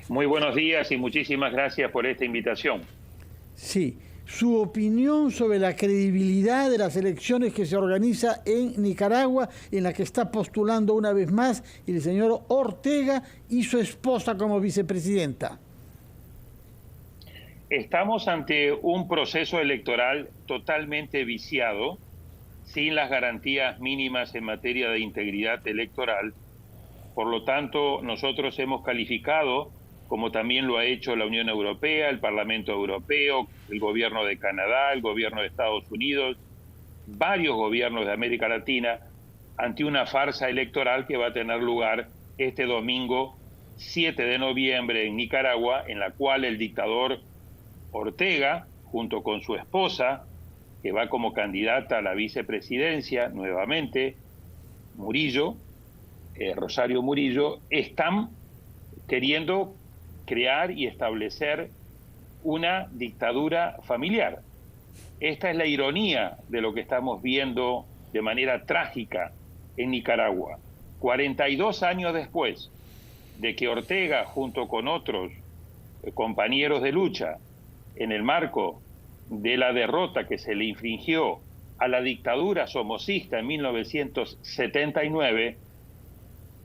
Muy buenos días y muchísimas gracias por esta invitación. Sí, su opinión sobre la credibilidad de las elecciones que se organiza en Nicaragua, en la que está postulando una vez más el señor Ortega y su esposa como vicepresidenta. Estamos ante un proceso electoral totalmente viciado, sin las garantías mínimas en materia de integridad electoral. Por lo tanto, nosotros hemos calificado, como también lo ha hecho la Unión Europea, el Parlamento Europeo, el gobierno de Canadá, el gobierno de Estados Unidos, varios gobiernos de América Latina, ante una farsa electoral que va a tener lugar este domingo 7 de noviembre en Nicaragua, en la cual el dictador Ortega, junto con su esposa, que va como candidata a la vicepresidencia nuevamente, Murillo, Rosario Murillo, están queriendo crear y establecer una dictadura familiar. Esta es la ironía de lo que estamos viendo de manera trágica en Nicaragua. 42 años después de que Ortega, junto con otros compañeros de lucha, en el marco de la derrota que se le infligió a la dictadura somocista en 1979,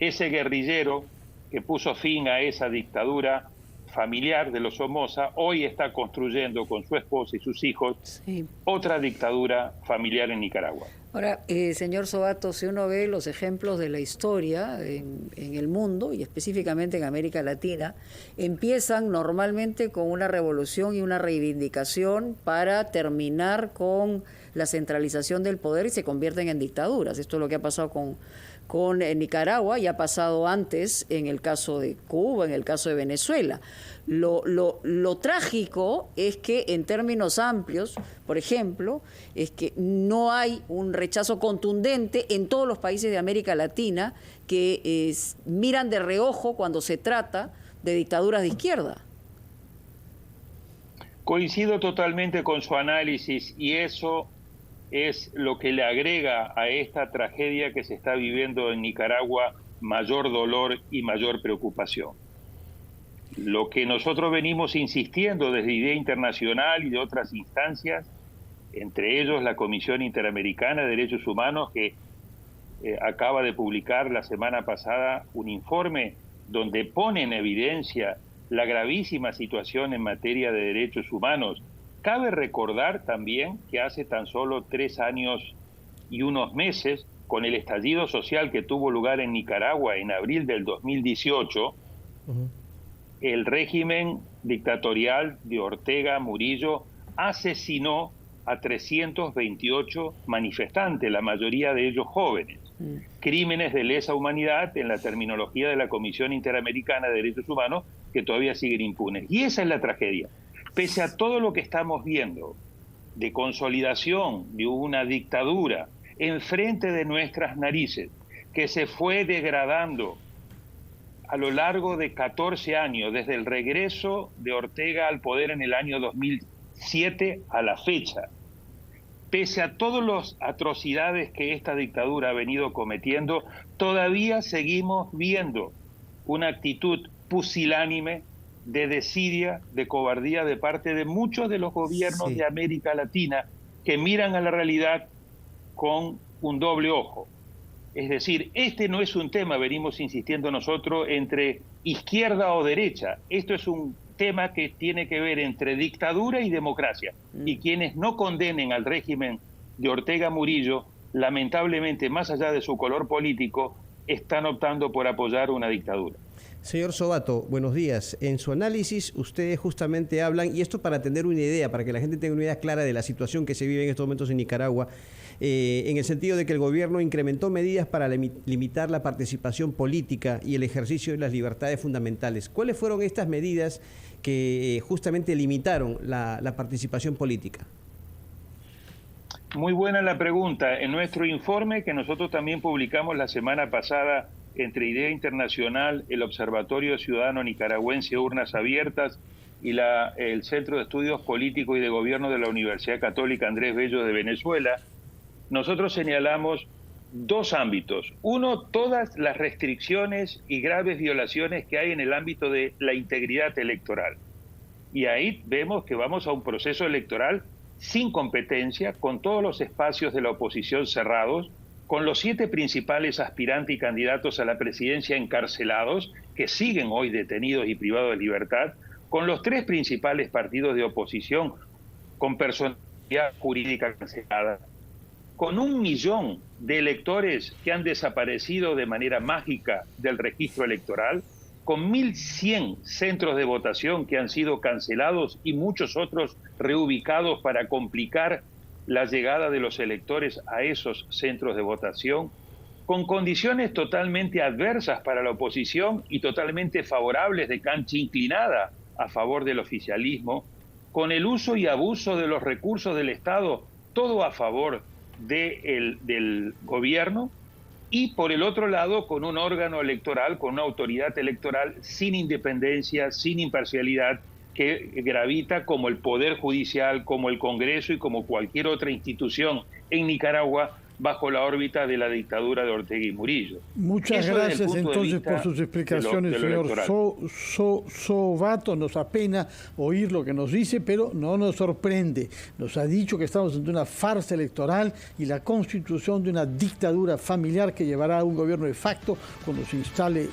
ese guerrillero que puso fin a esa dictadura familiar de los Somoza, hoy está construyendo con su esposa y sus hijos otra dictadura familiar en Nicaragua. Ahora, señor Sobato, si uno ve los ejemplos de la historia en el mundo y específicamente en América Latina, empiezan normalmente con una revolución y una reivindicación para terminar con la centralización del poder y se convierten en dictaduras. Esto es lo que ha pasado con Nicaragua y ha pasado antes en el caso de Cuba, en el caso de Venezuela. Lo trágico es que en términos amplios, por ejemplo, es que no hay un rechazo contundente en todos los países de América Latina que miran de reojo cuando se trata de dictaduras de izquierda. Coincido totalmente con su análisis y eso es lo que le agrega a esta tragedia que se está viviendo en Nicaragua mayor dolor y mayor preocupación. Lo que nosotros venimos insistiendo desde Idea Internacional y de otras instancias, entre ellos la Comisión Interamericana de Derechos Humanos, que acaba de publicar la semana pasada un informe donde pone en evidencia la gravísima situación en materia de derechos humanos. Cabe recordar también que hace tan solo 3 años y unos meses, con el estallido social que tuvo lugar en Nicaragua en abril del 2018, el régimen dictatorial de Ortega Murillo asesinó a 328 manifestantes, la mayoría de ellos jóvenes. Crímenes de lesa humanidad en la terminología de la Comisión Interamericana de Derechos Humanos que todavía siguen impunes. Y esa es la tragedia. Pese a todo lo que estamos viendo de consolidación de una dictadura enfrente de nuestras narices, que se fue degradando a lo largo de 14 años, desde el regreso de Ortega al poder en el año 2007 a la fecha, pese a todas las atrocidades que esta dictadura ha venido cometiendo, todavía seguimos viendo una actitud pusilánime, de desidia, de cobardía de parte de muchos de los gobiernos de América Latina que miran a la realidad con un doble ojo. Es decir, este no es un tema, venimos insistiendo nosotros, entre izquierda o derecha. Esto es un tema que tiene que ver entre dictadura y democracia. Y quienes no condenen al régimen de Ortega Murillo, lamentablemente, más allá de su color político, están optando por apoyar una dictadura. Señor Sobato, buenos días. En su análisis ustedes justamente hablan, y esto para tener una idea, para que la gente tenga una idea clara de la situación que se vive en estos momentos en Nicaragua, en el sentido de que el gobierno incrementó medidas para limitar la participación política y el ejercicio de las libertades fundamentales. ¿Cuáles fueron estas medidas que justamente limitaron la participación política? Muy buena la pregunta. En nuestro informe que nosotros también publicamos la semana pasada entre Idea Internacional, el Observatorio Ciudadano Nicaragüense Urnas Abiertas y el Centro de Estudios Políticos y de Gobierno de la Universidad Católica Andrés Bello de Venezuela, nosotros señalamos dos ámbitos. Uno, todas las restricciones y graves violaciones que hay en el ámbito de la integridad electoral. Y ahí vemos que vamos a un proceso electoral sin competencia, con todos los espacios de la oposición cerrados, con los 7 principales aspirantes y candidatos a la presidencia encarcelados, que siguen hoy detenidos y privados de libertad, con los 3 principales partidos de oposición con personalidad jurídica cancelada, con 1 millón de electores que han desaparecido de manera mágica del registro electoral, con 1.100 centros de votación que han sido cancelados y muchos otros reubicados para complicar la llegada de los electores a esos centros de votación, con condiciones totalmente adversas para la oposición y totalmente favorables de cancha inclinada a favor del oficialismo, con el uso y abuso de los recursos del Estado, todo a favor del gobierno, y por el otro lado con un órgano electoral, con una autoridad electoral sin independencia, sin imparcialidad, que gravita como el Poder Judicial, como el Congreso y como cualquier otra institución en Nicaragua bajo la órbita de la dictadura de Ortega y Murillo. Muchas gracias entonces por sus explicaciones, señor Sobato. Nos apena oír lo que nos dice, pero no nos sorprende. Nos ha dicho que estamos ante una farsa electoral y la constitución de una dictadura familiar que llevará a un gobierno de facto cuando se instale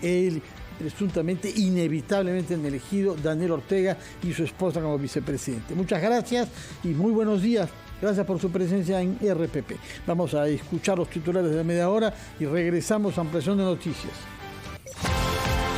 el presuntamente, inevitablemente elegido Daniel Ortega y su esposa como vicepresidente. Muchas gracias y muy buenos días. Gracias por su presencia en RPP. Vamos a escuchar los titulares de la media hora y regresamos a Ampliación de Noticias.